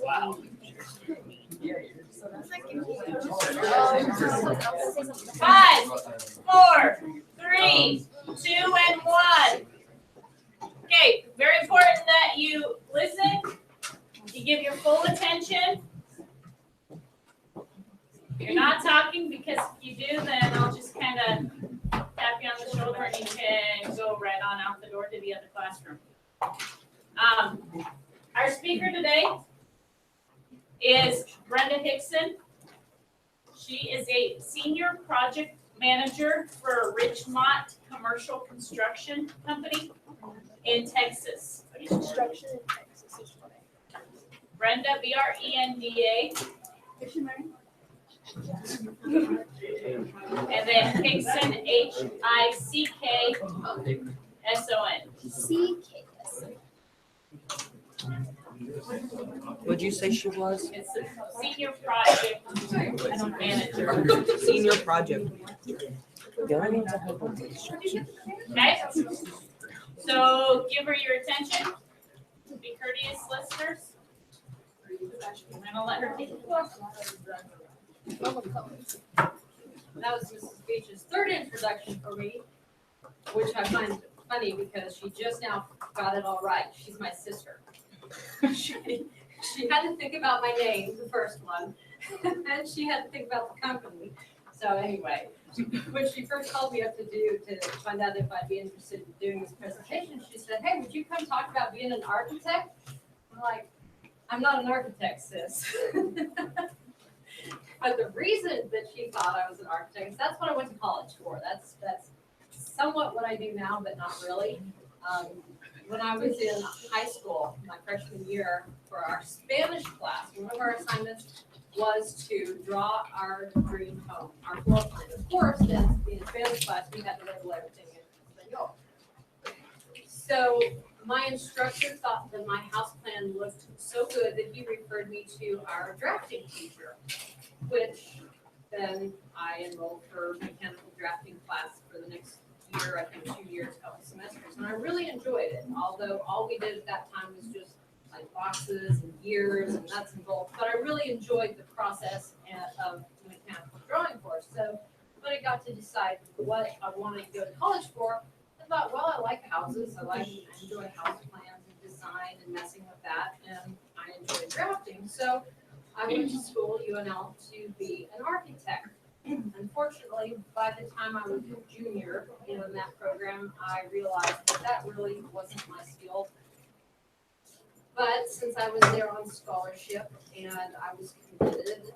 Wow. 5, 4, 3, 2, and 1. Okay, very important that you listen, you give your full attention. You're not talking, because if you do, then I'll just kind of tap you on the shoulder and you can go right on out the door to the other classroom. Our speaker today is Brenda Hickson. She is a senior project manager for Richmond Commercial Construction Company in Texas. Construction in Texas is what Brenda, B-R-E-N-D-A. And then Hickson, H-I-C-K-S-O-N. C-K-S. What'd you say she was? It's a senior project manager. Senior project. Okay? So give her your attention. Be courteous, listeners. I'm going to let her take the floor. That was Mrs. Beach's third introduction for me, which I find funny because she just now got it all right. She's my sister. She had to think about my name, the first one, and then she had to think about the company. So anyway, when she first called me up to find out if I'd be interested in doing this presentation, she said, "Hey, would you come talk about being an architect?" I'm like, "I'm not an architect, sis." But the reason that she thought I was an architect is that's what I went to college for. That's somewhat what I do now, but not really. When I was in high school, my freshman year, for our Spanish class, one of our assignments was to draw our dream home, our floor plan. Of course, then being in Spanish class, we had to label everything in Espanol. So my instructor thought that my house plan looked so good that he referred me to our drafting teacher, which then I enrolled for mechanical drafting class for the next year, I think 2 years, couple semesters, and I really enjoyed it. Although all we did at that time was just like boxes and gears and nuts and bolts, but I really enjoyed the process of the mechanical drawing course. So when I got to decide what I wanted to go to college for, I thought, well, I like houses, I enjoy house plans and design and messing with that, and I enjoy drafting. So I went to school, UNL, to be an architect. Unfortunately, by the time I was a junior in that program, I realized that really wasn't my field. But since I was there on scholarship and I was committed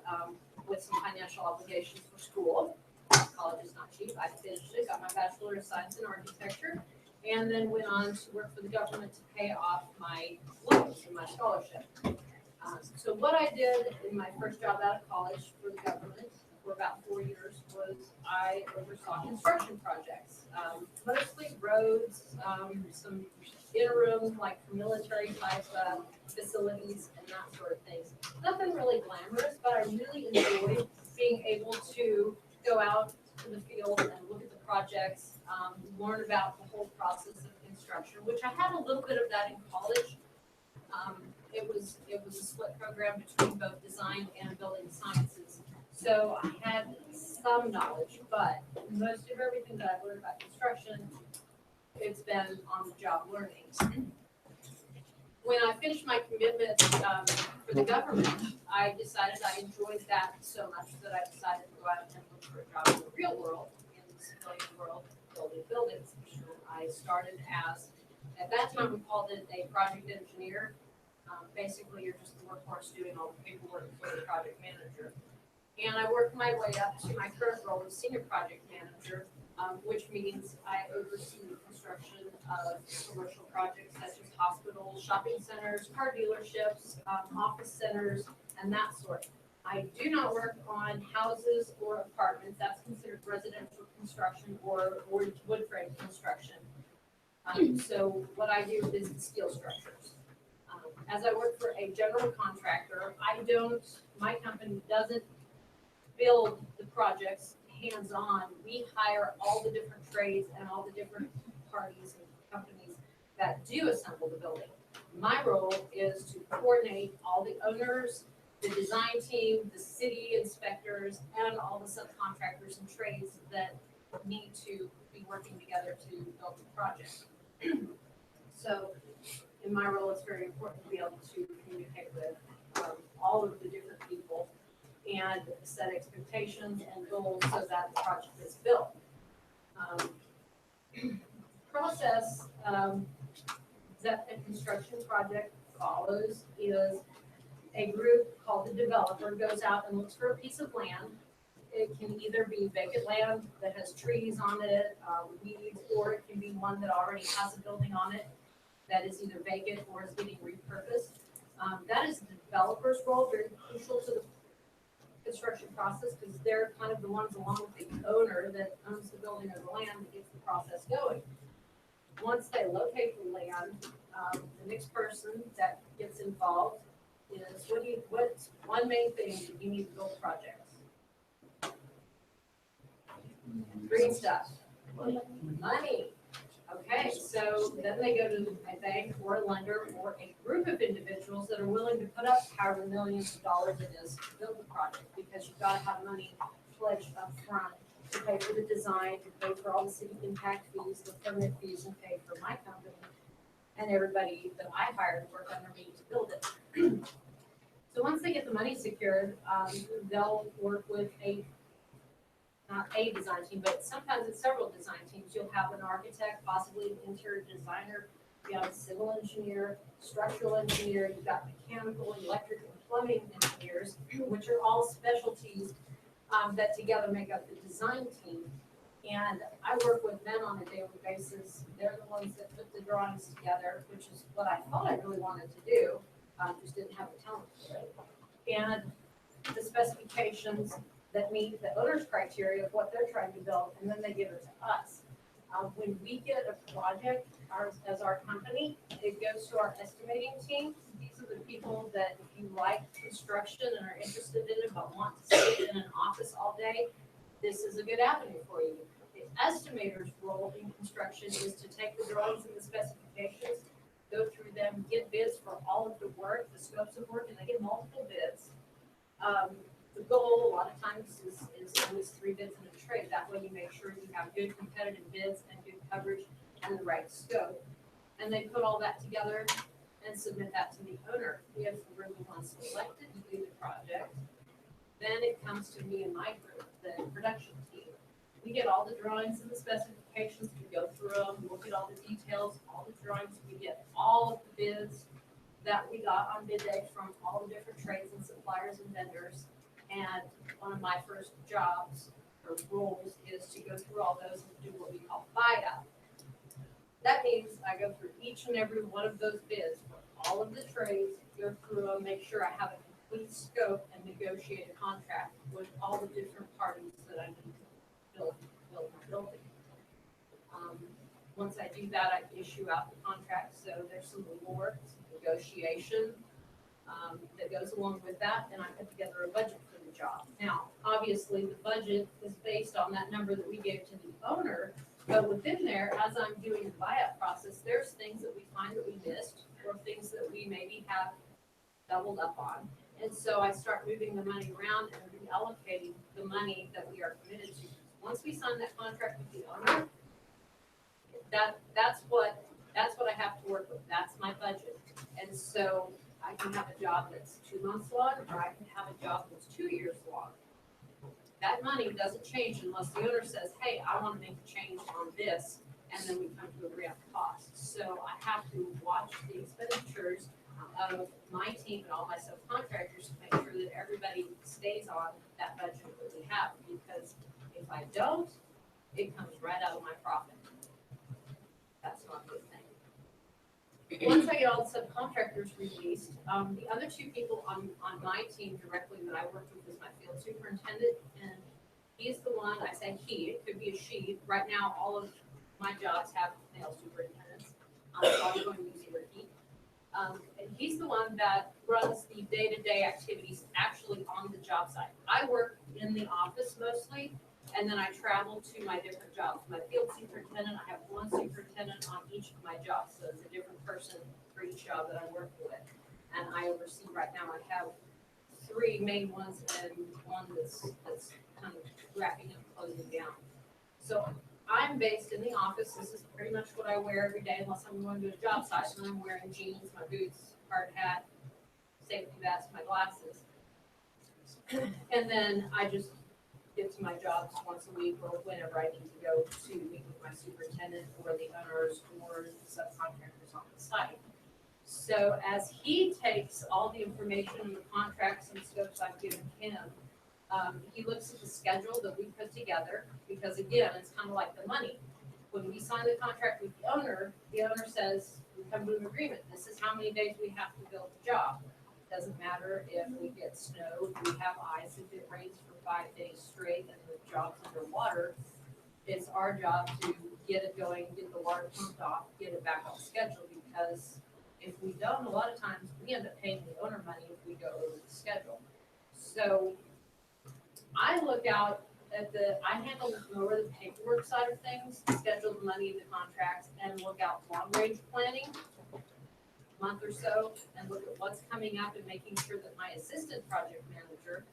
with some financial obligations for school, college is not cheap, I finished it, got my Bachelor of Science in Architecture, and then went on to work for the government to pay off my loans and my scholarship. So what I did in my first job out of college for the government for about 4 years was I oversaw construction projects, mostly roads, some interim, like military type facilities and that sort of things. Nothing really glamorous, but I really enjoyed being able to go out to the field and look at the projects, learn about the whole process of construction, which I had a little bit of that in college. It was a split program between both design and building sciences. So I had some knowledge, but most of everything that I've learned about construction, it's been on the job learning. When I finished my commitment for the government, I decided I enjoyed that so much that I decided to go out and look for a job in the real world, in the civilian world, building buildings. I started as, at that time we called it a project engineer. Basically, you're just the workhorse doing all the paperwork for the project manager. And I worked my way up to my current role as senior project manager, which means I oversee the construction of commercial projects such as hospitals, shopping centers, car dealerships, office centers, and that sort. I do not work on houses or apartments. That's considered residential construction or wood frame construction. So what I do is the steel structures. As I work for a general contractor, my company doesn't build the projects hands-on. We hire all the different trades and all the different parties and companies that do assemble the building. My role is to coordinate all the owners, the design team, the city inspectors, and all the subcontractors and trades that need to be working together to build the project. So in my role, it's very important to be able to communicate with all of the different people and set expectations and goals so that the project is built. Process that a construction project follows is a group called the developer goes out and looks for a piece of land. It can either be vacant land that has trees on it, weeds, or it can be one that already has a building on it that is either vacant or is getting repurposed. That is the developer's role, very crucial to the construction process because they're kind of the ones along with the owner that owns the building or the land that gets the process going. Once they locate the land, the next person that gets involved is what's one main thing that you need to build projects? Green stuff. Money. Okay, so then they go to a bank or a lender or a group of individuals that are willing to put up however millions of dollars it is to build the project, because you've got to have money pledged up front to pay for the design, to pay for all the city impact fees, the permit fees, and pay for my company and everybody that I hired to work under me to build it. So once they get the money secured, they'll work with not a design team, but sometimes it's several design teams. You'll have an architect, possibly an interior designer, you have a civil engineer, structural engineer, you've got mechanical, electrical, and plumbing engineers, which are all specialties that together make up the design team. And I work with them on a daily basis. They're the ones that put the drawings together, which is what I thought I really wanted to do, just didn't have the talent for it. And the specifications that meet the owner's criteria of what they're trying to build, and then they give it to us. When we get a project as our company, it goes to our estimating team. These are the people that if you like construction and are interested in it, but want to sit in an office all day, this is a good avenue for you. The estimator's role in construction is to take the drawings and the specifications, go through them, get bids for all of the work, the scopes of work, and they get multiple bids. The goal a lot of times is always 3 bids in a trade. That way you make sure you have good competitive bids and good coverage and the right scope. And they put all that together and submit that to the owner. If we're the ones selected to do the project, then it comes to me and my group, the production team. We get all the drawings and the specifications, we go through them, look at all the details, all the drawings, we get all of the bids that we got on bid day from all the different trades and suppliers and vendors. And one of my first jobs or roles is to go through all those and do what we call buy-up. That means I go through each and every one of those bids for all of the trades, go through them, make sure I have a complete scope and negotiate a contract with all the different parties that I need to build my building. Once I do that, I issue out the contract, so there's some reward, some negotiation that goes along with that, and I put together a budget for the job. Now, obviously, the budget is based on that number that we gave to the owner, but within there, as I'm doing the buy-up process, there's things that we find that we missed, or things that we maybe have doubled up on. And so I start moving the money around and reallocating the money that we are committed to. Once we sign that contract with the owner, that's what I have to work with. That's my budget. And so I can have a job that's 2 months long, or I can have a job that's 2 years long. That money doesn't change unless the owner says, hey, I want to make a change on this, and then we come to agree on costs. So I have to watch the expenditures of my team and all my subcontractors to make sure that everybody stays on that budget that we have, because if I don't, it comes right out of my profit. That's not a good thing. Once I get all the subcontractors released, the other 2 people on my team directly that I work with is my field superintendent, and he's the one, I say he, it could be a she. Right now, all of my jobs have male superintendents, so I'm going to use the word he. And he's the one that runs the day-to-day activities actually on the job site. I work in the office mostly, And then I travel to my different jobs. My field superintendent, I have one superintendent on each of my jobs, so it's a different person for each job that I'm working with. And I oversee, right now, I have 3 main ones and one that's kind of wrapping up, closing down. So I'm based in the office. This is pretty much what I wear every day unless I'm going to a job site, and I'm wearing jeans, my boots, hard hat, safety vest, my glasses. And then I just get to my jobs once a week or whenever I need to go to meet with my superintendent or the owners or the subcontractors on the site. So as he takes all the information and the contracts and scopes I've given him, he looks at the schedule that we put together, because again, it's kind of like the money. When we sign the contract with the owner says, we come to an agreement, this is how many days we have to build the job. Doesn't matter if we get snow, if we have ice, if it rains for 5 days straight and the job's underwater, it's our job to get it going, get the water pumped off, get it back on schedule, because if we don't, a lot of times we end up paying the owner money if we go over the schedule. So I look out at I handle more of the paperwork side of things, schedule the money, the contracts, and look out long range planning, month or so, and look at what's coming up and making sure that my assistant project manager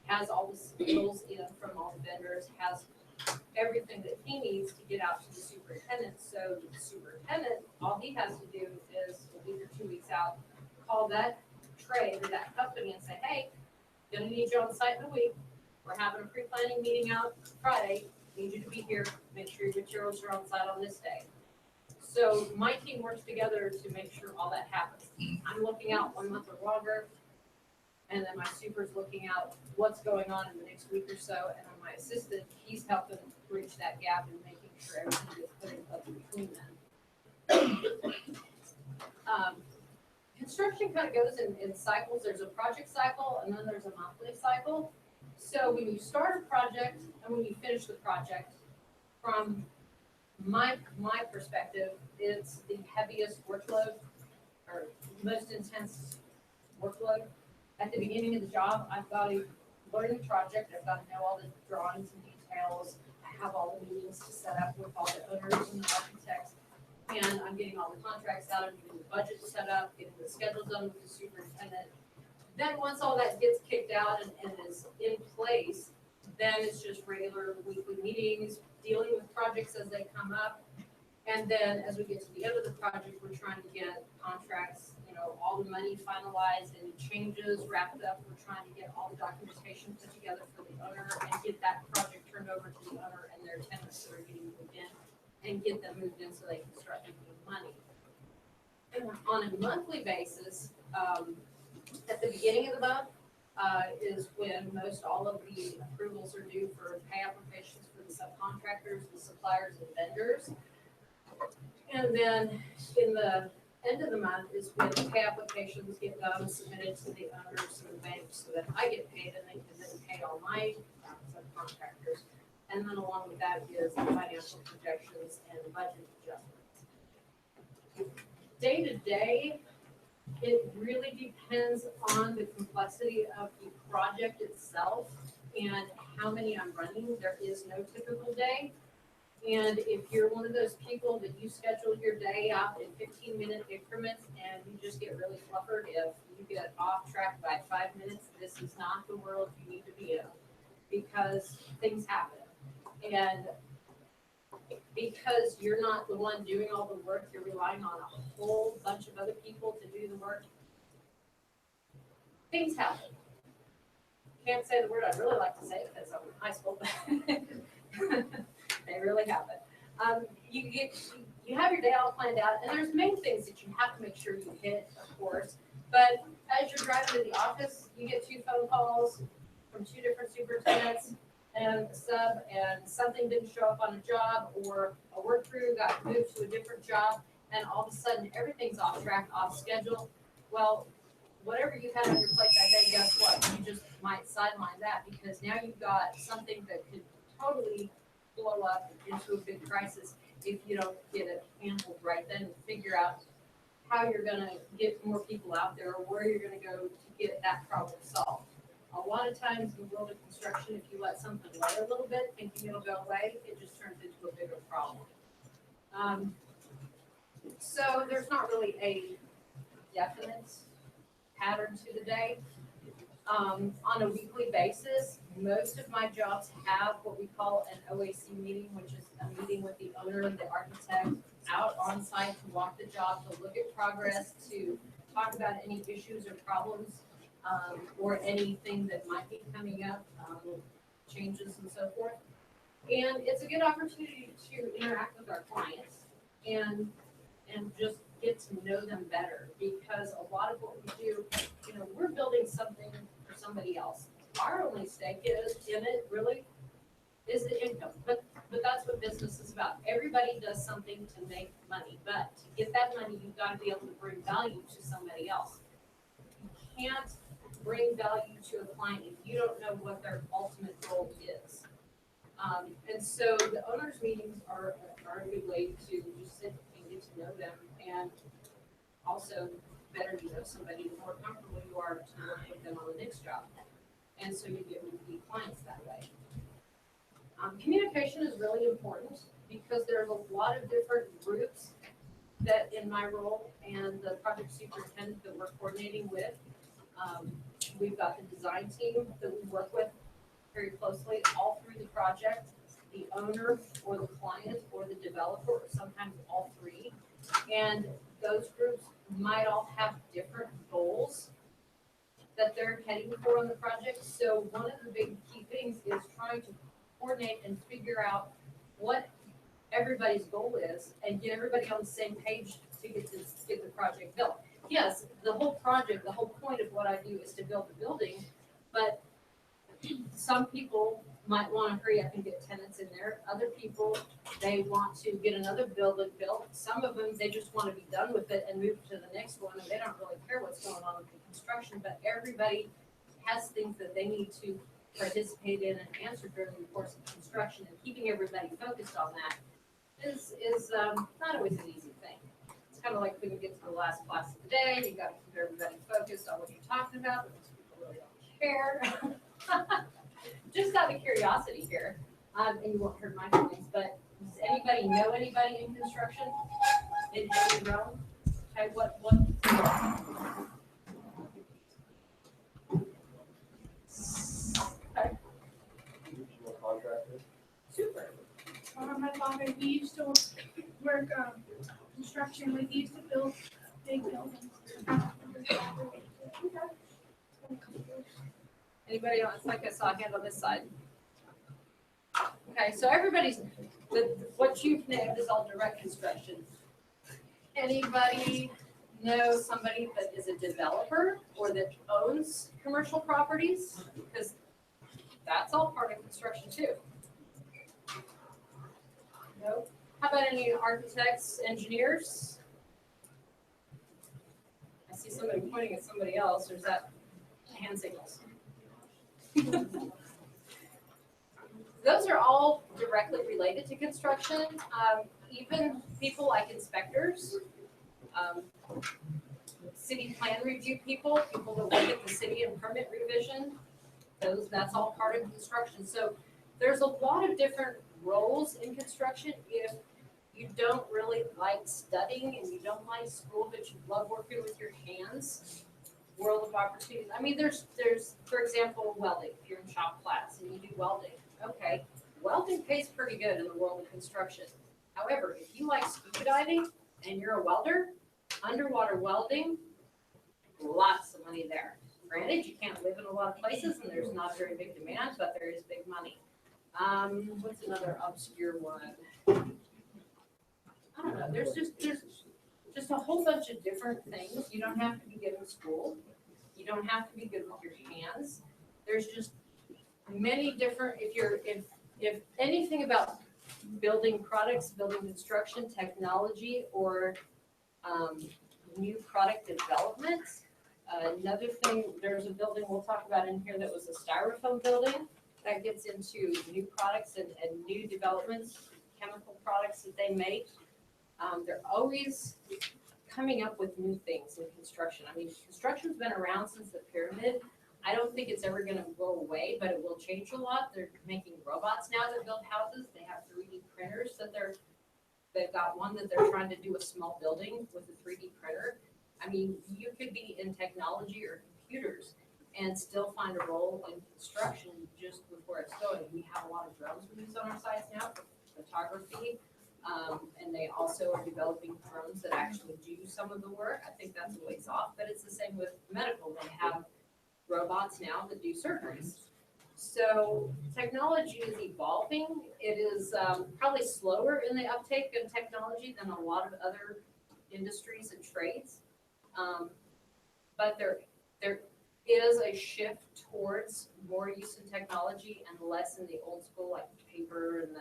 has all the skills in from all the vendors, has everything that he needs to get out to the superintendent. So the superintendent, all he has to do is a week or 2 weeks out, call that trade or that company and say, hey, gonna need you on site in a week. We're having a pre-planning meeting out Friday. Need you to be here. Make sure your materials are on site on this day. So my team works together to make sure all that happens. I'm looking out 1 month or longer, and then my super's looking out what's going on in the next week or so, and then my assistant, he's helping bridge that gap and making sure everything gets put in place between them. Construction kind of goes in cycles. There's a project cycle, and then there's a monthly cycle. So when you start a project and when you finish the project, from my perspective, it's the heaviest workload or most intense workload. At the beginning of the job, I've got to learn the project. I've got to know all the drawings and details. I have all the meetings to set up with all the owners and the architects. And I'm getting all the contracts out, I'm getting the budget set up, getting the schedule done with the superintendent. Then once all that gets kicked out and is in place, then it's just regular weekly meetings, dealing with projects as they come up. And then as we get to the end of the project, we're trying to get contracts, all the money finalized, any changes wrapped up. We're trying to get all the documentation put together for the owner and get that project turned over to the owner and their tenants that are getting moved in, and get them moved in so they can start making money. And on a monthly basis, at the beginning of the month is when most all of the approvals are due for pay applications for the subcontractors, the suppliers, and vendors. And then in the end of the month is when the pay applications get done, submitted to the owners and the banks so that I get paid and they can then pay all my subcontractors. And then along with that is the financial projections and budget adjustments. Day to day, it really depends on the complexity of the project itself and how many I'm running. There is no typical day. And if you're one of those people that you schedule your day out in 15-minute increments and you just get really fluffered if you get off track by 5 minutes, this is not the world you need to be in, because things happen. And because you're not the one doing all the work, you're relying on a whole bunch of other people to do the work. Things happen. Can't say the word I'd really like to say because I'm in high school, but they really happen. You have your day all planned out, and there's main things that you have to make sure you hit, of course. But as you're driving to the office, you get 2 phone calls from 2 different superintendents and a sub, and something didn't show up on a job, or a work crew got moved to a different job, and all of a sudden everything's off track, off schedule. Well, whatever you had on your plate that day, guess what? You just might sideline that, because now you've got something that could totally blow up into a big crisis if you don't get it handled right then and figure out how you're going to get more people out there or where you're going to go to get that problem solved. A lot of times in the world of construction, if you let something lay a little bit, thinking it'll go away, it just turns into a bigger problem. So there's not really a definite pattern to the day. On a weekly basis, most of my jobs have what we call an OAC meeting, which is a meeting with the owner and the architect out on site to walk the job, to look at progress, to talk about any issues or problems, or anything that might be coming up, changes and so forth. And it's a good opportunity to interact with our clients and just get to know them better, because a lot of what we do, we're building something for somebody else. Our only stake in it really is the income, but that's what business is about. Everybody does something to make money, but to get that money, you've got to be able to bring value to somebody else. You can't bring value to a client if you don't know what their ultimate goal is. And so the owners' meetings are a good way to just sit and get to know them, and also better you know somebody, the more comfortable you are to work with them on the next job. And so you get repeat clients that way. Communication is really important because there's a lot of different groups that in my role and the project superintendent that we're coordinating with. We've got the design team that we work with very closely all through the project, the owner or the client or the developer, or sometimes all three. And those groups might all have different goals that they're heading for on the project. So one of the big key things is trying to coordinate and figure out what everybody's goal is and get everybody on the same page to get the project built. Yes, the whole project, the whole point of what I do is to build the building, but some people might want to hurry up and get tenants in there. Other people, they want to get another building built. Some of them, they just want to be done with it and move to the next one, and they don't really care what's going on with the construction, but everybody has things that they need to participate in and answer during the course of construction, and keeping everybody focused on that is not always an easy thing. It's kind of like when you get to the last class of the day, you got to keep everybody focused on what you're talking about, but most people really don't care. Just out of curiosity here, and you won't hurt my feelings, but does anybody know anybody in construction in any realm? Okay, what? Okay, Contractor. super. My father, he used to work construction, like he used to build big buildings. Anybody else? Like I saw a hand on this side. Okay, so everybody's, what you've named is all direct construction. Anybody know somebody that is a developer or that owns commercial properties? Because that's all part of construction too. No? How about any architects, engineers? I see somebody pointing at somebody else, or is that hand signals? Those are all directly related to construction. Even people like inspectors, city plan review people that work at the city and permit revision, that's all part of construction. So there's a lot of different roles in construction. If you don't really like studying and you don't like school, but you love working with your hands, world of opportunities. I mean, there's, for example, welding. If you're in shop class and you do welding, okay, welding pays pretty good in the world of construction. However, if you like scuba diving and you're a welder, underwater welding, lots of money there. Granted, you can't live in a lot of places and there's not a very big demand, but there is big money. What's another obscure one? I don't know. There's just a whole bunch of different things. You don't have to be good in school. You don't have to be good with your hands. There's just many different, if anything about building products, building construction, technology, or new product development. Another thing, there's a building we'll talk about in here that was a styrofoam building that gets into new products and new developments, chemical products that they make. They're always coming up with new things in construction. I mean, construction's been around since the pyramid, I don't think it's ever gonna go away, but it will change a lot. They're making robots now that build houses. They have 3D printers that they've got one that they're trying to do a small building with a 3D printer. I mean, you could be in technology or computers and still find a role in construction just with where it's going. We have a lot of drones we use on our sites now for photography. And they also are developing drones that actually do some of the work. I think that's a ways off, but it's the same with medical. They have robots now that do surgeries. So technology is evolving. It is probably slower in the uptake of technology than a lot of other industries and trades. But there is a shift towards more use of technology and less in the old school, like paper and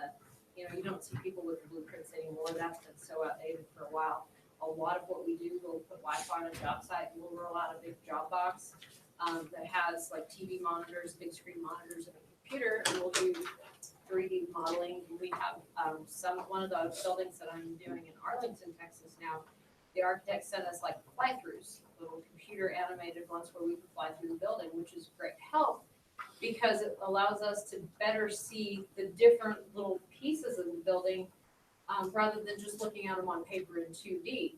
you don't see people with blueprints anymore. That's been so outdated for a while. A lot of what we do, we'll put Wi-Fi on a job site, we'll roll out a big job box that has like TV monitors, big screen monitors, and a computer, and we'll do 3D modeling. We have one of the buildings that I'm doing in Arlington, Texas now. The architect sent us like fly-throughs, little computer animated ones where we can fly through the building, which is great help because it allows us to better see the different little pieces of the building rather than just looking at them on paper in 2D.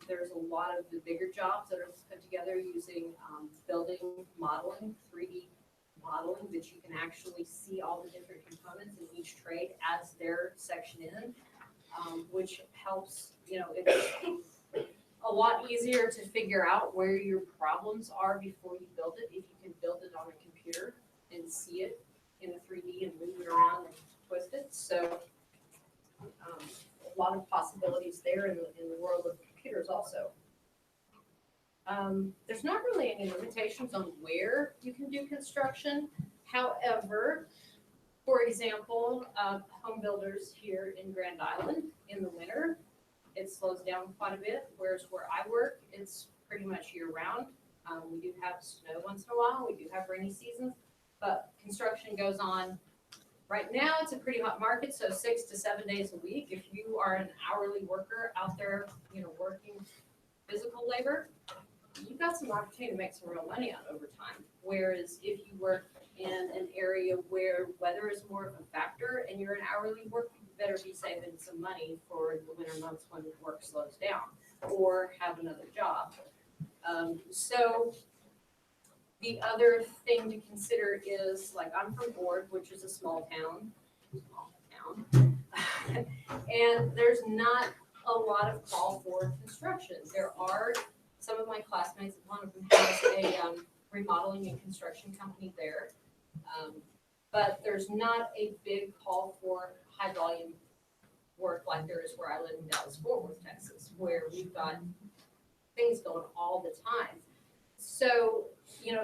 There's a lot of the bigger jobs that are put together using building modeling, 3D modeling, that you can actually see all the different components in each trade as they're sectioned in, which helps, it's a lot easier to figure out where your problems are before you build it, if you can build it on a computer and see it in a 3D and move it around and twist it. So a lot of possibilities there in the world of computers also. There's not really any limitations on where you can do construction. However, for example, home builders here in Grand Island in the winter, it slows down quite a bit, whereas where I work, it's pretty much year round. We do have snow once in a while, we do have rainy seasons, but construction goes on. Right now, it's a pretty hot market, so 6 to 7 days a week. If you are an hourly worker out there, working physical labor, you've got some opportunity to make some real money on overtime. Whereas if you work in an area where weather is more of a factor and you're an hourly worker, you better be saving some money for the winter months when work slows down or have another job. So the other thing to consider is, like, I'm from Ord, which is a small town, and there's not a lot of call for construction. There are some of my classmates, one of them has a remodeling and construction company there, but there's not a big call for high volume work like there is where I live in Dallas-Fort Worth, Texas, where we've got things going all the time. So,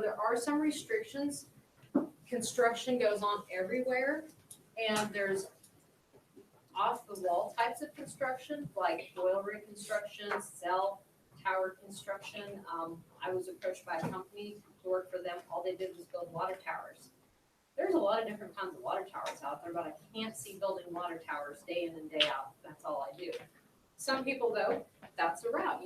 there are some restrictions. Construction goes on everywhere, and there's off-the-wall types of construction, like oil rig construction, cell tower construction. I was approached by a company to work for them. All they did was build water towers. There's a lot of different kinds of water towers out there, but I can't see building water towers day in and day out. That's all I do. Some people, though, that's a route,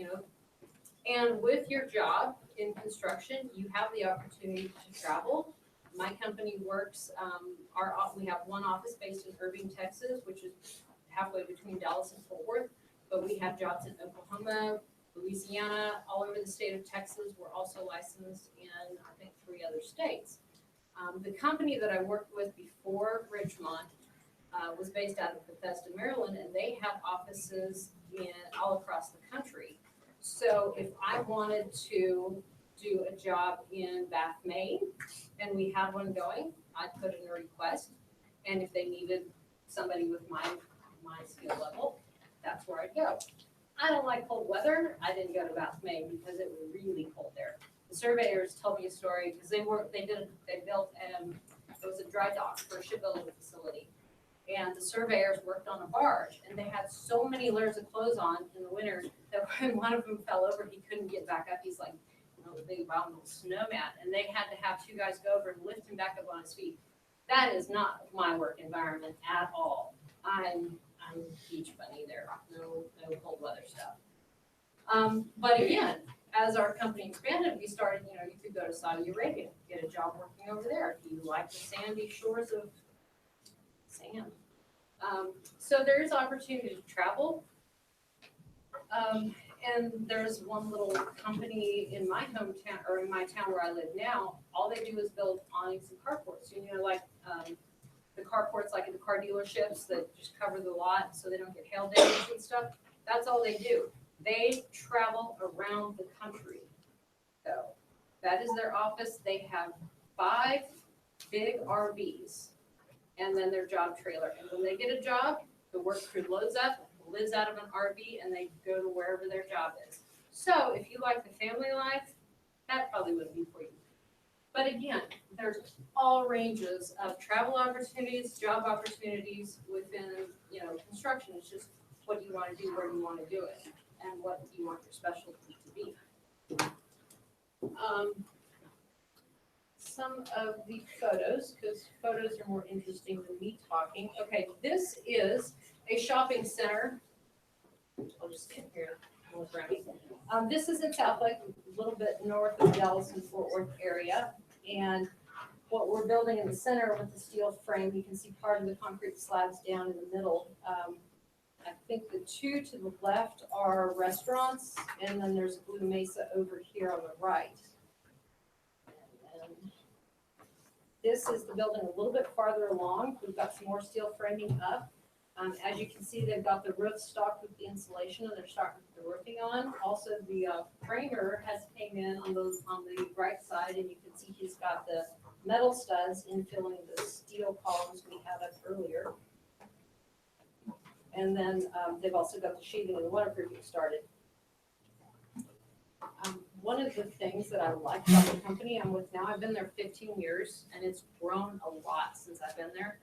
And with your job in construction, you have the opportunity to travel. My company works, we have one office based in Irving, Texas, which is halfway between Dallas and Fort Worth, but we have jobs in Oklahoma, Louisiana, all over the state of Texas. We're also licensed in, I think, 3 other states. The company that I worked with before Richmond was based out of Bethesda, Maryland, and they had offices all across the country. So if I wanted to do a job in Bath, Maine, and we had one going, I'd put in a request. And if they needed somebody with my skill level, that's where I'd go. I don't like cold weather. I didn't go to Bath, Maine because it was really cold there. The surveyors told me a story because they built, it was a dry dock for a shipbuilding facility. And the surveyors worked on a barge, and they had so many layers of clothes on in the winter that when one of them fell over, he couldn't get back up. He's like, a big round little snowman, and they had to have 2 guys go over and lift him back up on his feet. That is not my work environment at all. I'm beach bunny there. No cold weather stuff. But again, as our company expanded, we started, you could go to Saudi Arabia, get a job working over there. Do you like the sandy shores of sand? So there's opportunity to travel. And there's one little company in my hometown, or in my town where I live now, all they do is build awnings and carports. Like, the carports, like at the car dealerships that just cover the lot so they don't get hail damage and stuff. That's all they do. They travel around the country. So that is their office. They have 5 big RVs and then their job trailer. And when they get a job, the work crew loads up, lives out of an RV, and they go to wherever their job is. So if you like the family life, that probably wouldn't be for you. But again, there's all ranges of travel opportunities, job opportunities within, construction. It's just what you want to do, where you want to do it, and what you want your specialty to be. Some of the photos, because photos are more interesting than me talking. Okay, this is a shopping center. I'll just stand here and look around me. This is in South Lake, a little bit north of Dallas and Fort Worth area. And what we're building in the center with the steel frame, you can see part of the concrete slabs down in the middle. I think the 2 to the left are restaurants, and then there's Blue Mesa over here on the right. And this is the building a little bit farther along. We've got some more steel framing up. As you can see, they've got the roof stocked with the insulation, and they're starting the roofing on. Also, the framer has came in on the right side, and you can see he's got the metal studs infilling the steel columns we had up earlier. And then they've also got the sheathing and the waterproofing started. One of the things that I like about the company I'm with now, I've been there 15 years, and it's grown a lot since I've been there.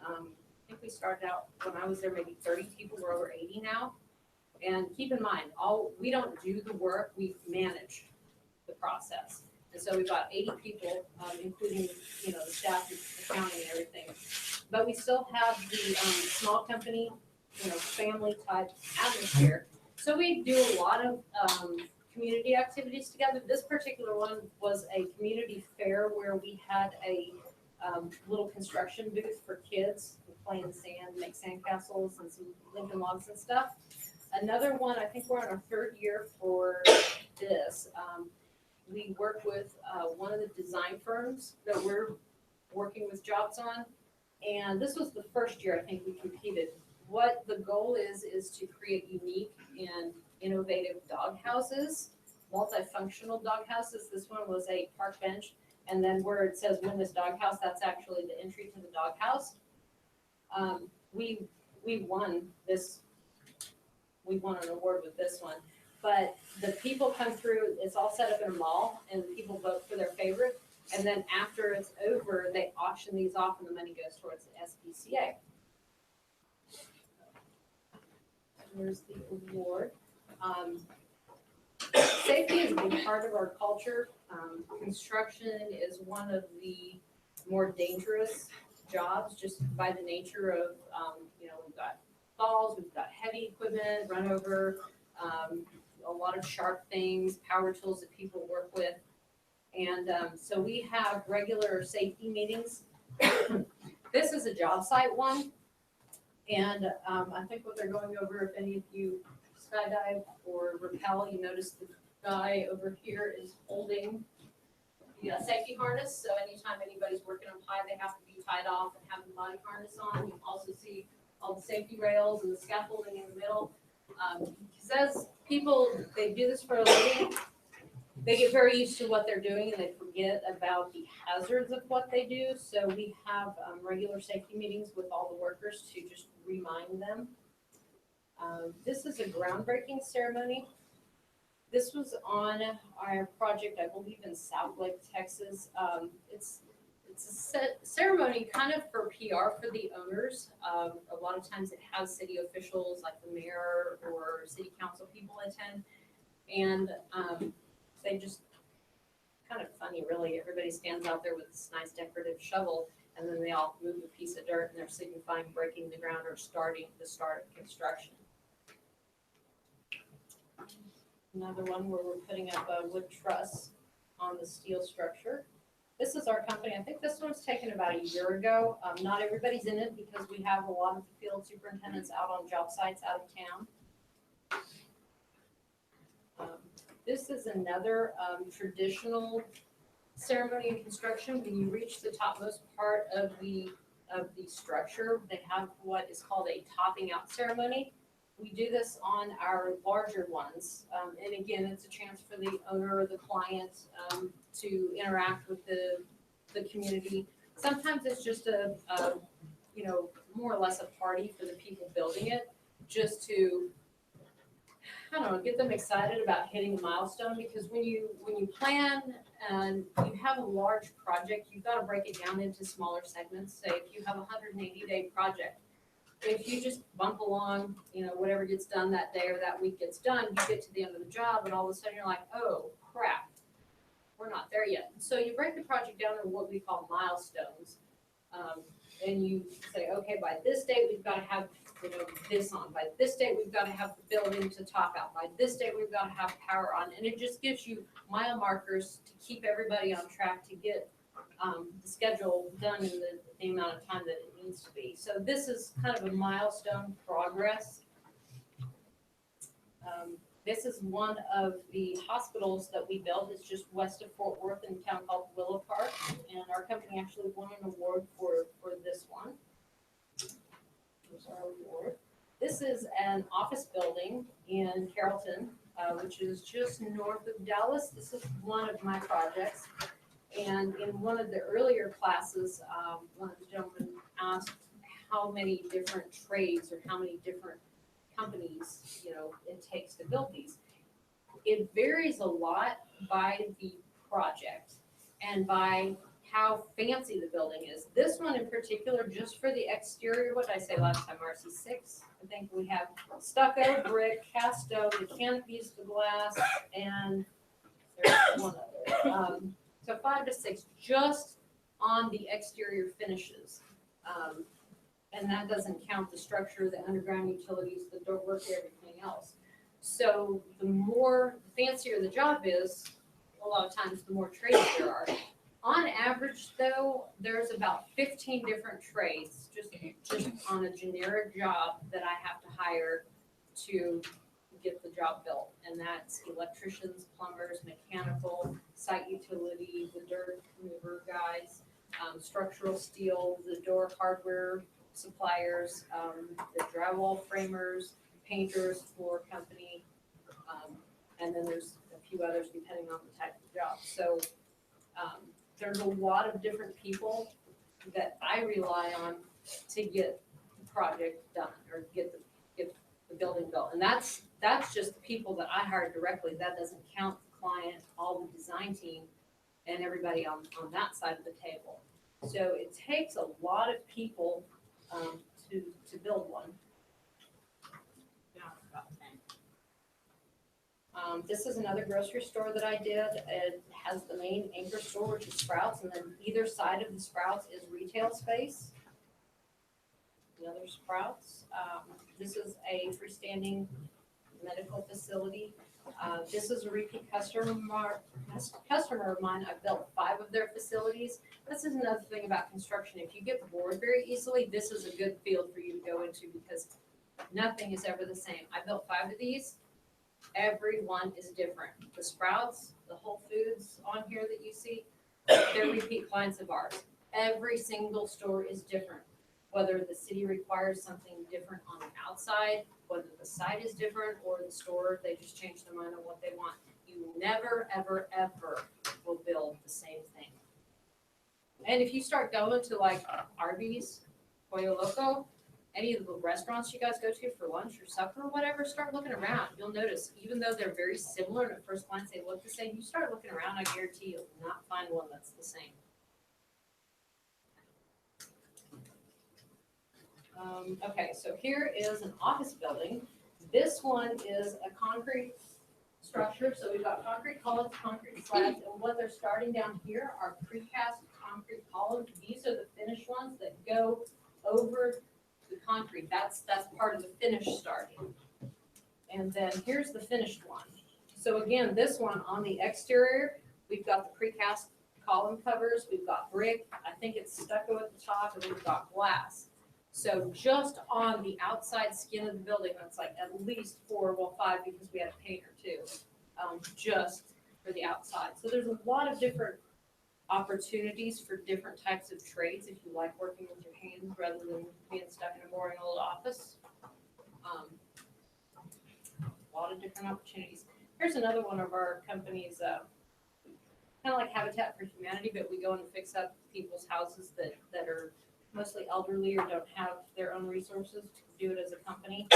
I think we started out when I was there, maybe 30 people. We're over 80 now. And keep in mind, we don't do the work, we manage the process. And so we've got 80 people, including, the staff, accounting and everything. But we still have the small company, family type atmosphere. So we do a lot of community activities together. This particular one was a community fair where we had a little construction booth for kids to play in sand, make sand castles and some Lincoln logs and stuff. Another one, I think we're on our 3rd year for this. We work with one of the design firms that we're working with jobs on. And this was the first year I think we competed. What the goal is to create unique and innovative dog houses, multifunctional dog houses. This one was a park bench. And then where it says win this dog house, that's actually the entry to the dog house. We won this. We won an award with this one. But the people come through, it's all set up in a mall, and people vote for their favorite. And then after it's over, they auction these off, and the money goes towards the SPCA. Here's the award. Safety is a big part of our culture. Construction is one of the more dangerous jobs just by the nature of, we've got falls, we've got heavy equipment, run over, a lot of sharp things, power tools that people work with. And so we have regular safety meetings. This is a job site one. And I think what they're going over, if any of you skydive or rappel, you notice the guy over here is holding the safety harness. So anytime anybody's working up high, they have to be tied off and have the body harness on. You also see all the safety rails and the scaffolding in the middle. Because as people, they do this for a living, they get very used to what they're doing and they forget about the hazards of what they do. So we have regular safety meetings with all the workers to just remind them. This is a groundbreaking ceremony. This was on our project, I believe, in South Lake, Texas. It's a ceremony kind of for PR for the owners. A lot of times it has city officials like the mayor or city council people attend. And they just, kind of funny really, everybody stands out there with this nice decorative shovel and then they all move a piece of dirt and they're signifying breaking the ground or starting the start of construction. Another one where we're putting up a wood truss on the steel structure. This is our company. I think this one's taken about a year ago. Not everybody's in it because we have a lot of the field superintendents out on job sites out of town. This is another traditional ceremony in construction. When you reach the topmost part of the structure, they have what is called a topping out ceremony. We do this on our larger ones, and again, it's a chance for the owner or the client to interact with the community. Sometimes it's just a more or less a party for the people building it, just to, I don't know, get them excited about hitting a milestone, because when you plan and you have a large project, you've got to break it down into smaller segments. Say if you have a 180-day project, if you just bump along, whatever gets done that day or that week gets done, you get to the end of the job and all of a sudden you're like, oh crap, we're not there yet. So you break the project down into what we call milestones. And you say, okay, by this date, we've got to have, this on. By this date, we've got to have the building to top out. By this date, we've got to have power on. And it just gives you mile markers to keep everybody on track to get the schedule done in the amount of time that it needs to be. So this is kind of a milestone progress. This is one of the hospitals that we built. It's just west of Fort Worth in a town called Willow Park. And our company actually won an award for this one. Here's our award. This is an office building in Carrollton, which is just north of Dallas. This is one of my projects. And in one of the earlier classes, one of the gentlemen asked how many different trades or how many different companies, it takes to build these. It varies a lot by the project and by how fancy the building is. This one in particular, just for the exterior, what did I say last time, RC6? I think we have stucco, brick, cast stone, the canopies, the glass, and there's one other. So 5 to 6 just on the exterior finishes. And that doesn't count the structure, the underground utilities, the door work, everything else. So the fancier the job is, a lot of times the more trades there are. On average though, there's about 15 different trades just on a generic job that I have to hire to get the job built. And that's electricians, plumbers, mechanical, site utility, the dirt mover guys, structural steel, the door hardware suppliers, the drywall framers, painters, floor company, and then there's a few others depending on the type of job. So there's a lot of different people that I rely on to get the project done or get the building built. And that's just the people that I hire directly. That doesn't count the client, all the design team, and everybody on that side of the table. So it takes a lot of people to build one. This is another grocery store that I did. It has the main anchor store, which is Sprouts, and then either side of the Sprouts is retail space. Another Sprouts. This is a freestanding medical facility. This is a repeat customer of mine. I've built 5 of their facilities. This is another thing about construction. If you get bored very easily, this is a good field for you to go into because nothing is ever the same. I built 5 of these. Every one is different. The Sprouts, the Whole Foods on here that you see, they're repeat clients of ours. Every single store is different. Whether the city requires something different on the outside, whether the site is different, or the store, they just change their mind on what they want. You never, ever, ever will build the same thing. And if you start going to like Arby's, Pollo Loco, any of the restaurants you guys go to for lunch or supper or whatever, start looking around. You'll notice, even though they're very similar and at first glance they look the same, you start looking around, I guarantee you'll not find one that's the same. Okay, so here is an office building. This one is a concrete structure. So we've got concrete columns, concrete slabs, and what they're starting down here are precast concrete columns. These are the finished ones that go over the concrete. That's part of the finish starting. And then here's the finished one. So again, this one on the exterior, we've got the precast column covers, we've got brick, I think it's stucco at the top, and we've got glass. So just on the outside skin of the building, that's like at least 4, well 5, because we had a painter too, just for the outside. So there's a lot of different opportunities for different types of trades if you like working with your hands rather than being stuck in a boring old office. A lot of different opportunities. Here's another one of our companies, kind of like Habitat for Humanity, but we go and fix up people's houses that are mostly elderly or don't have their own resources to do it as a company.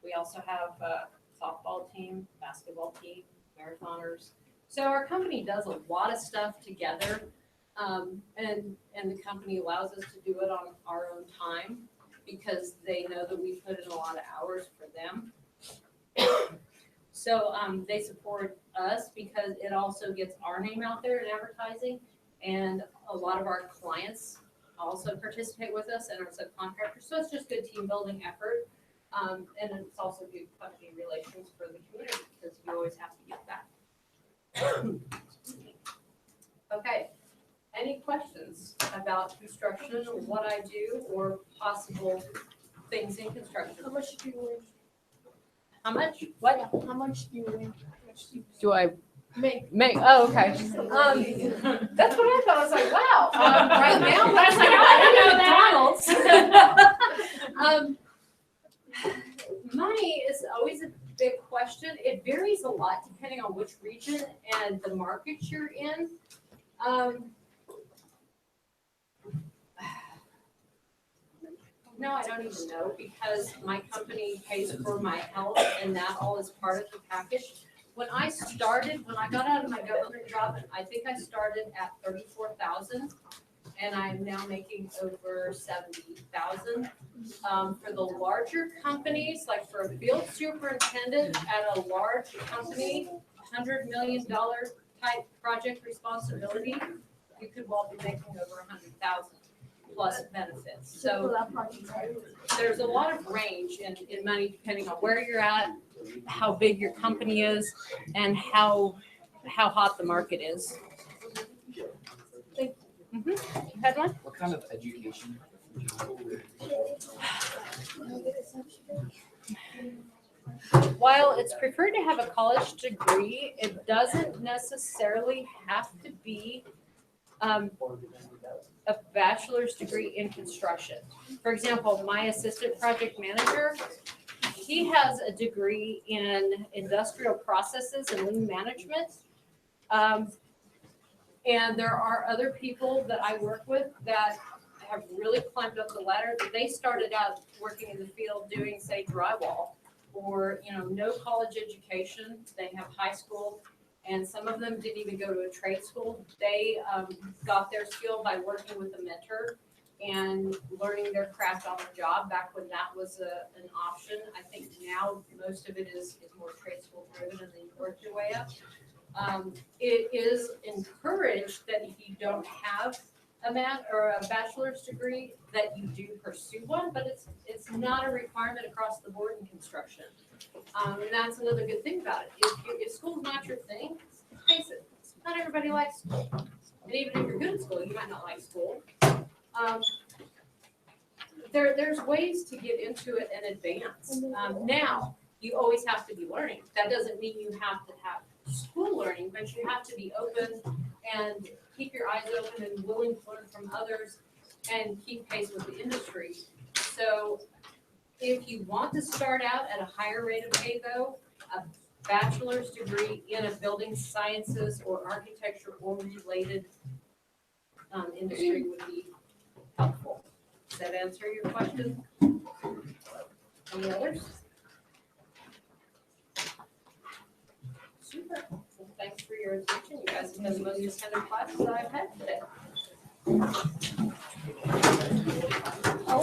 We also have a softball team, basketball team, marathoners. So our company does a lot of stuff together, and the company allows us to do it on our own time because they know that we put in a lot of hours for them. So they support us because it also gets our name out there in advertising, and a lot of our clients also participate with us and are subcontractors. So it's just good team building effort, and it's also good company relations for the community because you always have to give back. Okay, any questions about construction, or what I do, or possible things in construction? How much do you win? How much? What? How much do you win? How much do you Do I make? make? Oh, okay. That's what I thought. I was like, wow. Right now, I was like, I McDonald's. Money is always a big question. It varies a lot depending on which region and the market you're in. No, I don't even know because my company pays for my health and that all is part of the package. When I got out of my government job, I think I started at 34,000 and I'm now making over 70,000. For the larger companies, like for a field superintendent at a large company, $100 million type project responsibility, you could well be making over 100,000 plus benefits. So there's a lot of range in money depending on where you're at, how big your company is, and how hot the market is. Had one? What kind of education? While it's preferred to have a college degree, it doesn't necessarily have to be a bachelor's degree in construction. For example, my assistant project manager, he has a degree in industrial processes and lean management. And there are other people that I work with that have really climbed up the ladder. They started out working in the field doing, say, drywall, or, no college education. They have high school, and some of them didn't even go to a trade school. They got their skill by working with a mentor and learning their craft on the job back when that was an option. I think now most of it is more trade school driven, and then you work your way up. It is encouraged that if you don't have a bachelor's degree, that you do pursue one, but it's not a requirement across the board in construction. And that's another good thing about it. If school's not your thing, face it, not everybody likes school. And even if you're good at school, you might not like school. There's ways to get into it and advance. Now, you always have to be learning. That doesn't mean you have to have school learning, but you have to be open and keep your eyes open and willing to learn from others and keep pace with the industry. So if you want to start out at a higher rate of pay though, a bachelor's degree in a building sciences or architecture or related industry would be helpful. Does that answer your question? Any others? Super. Well, thanks for your attention. You guys have been the most attended classes I've had today. Oh,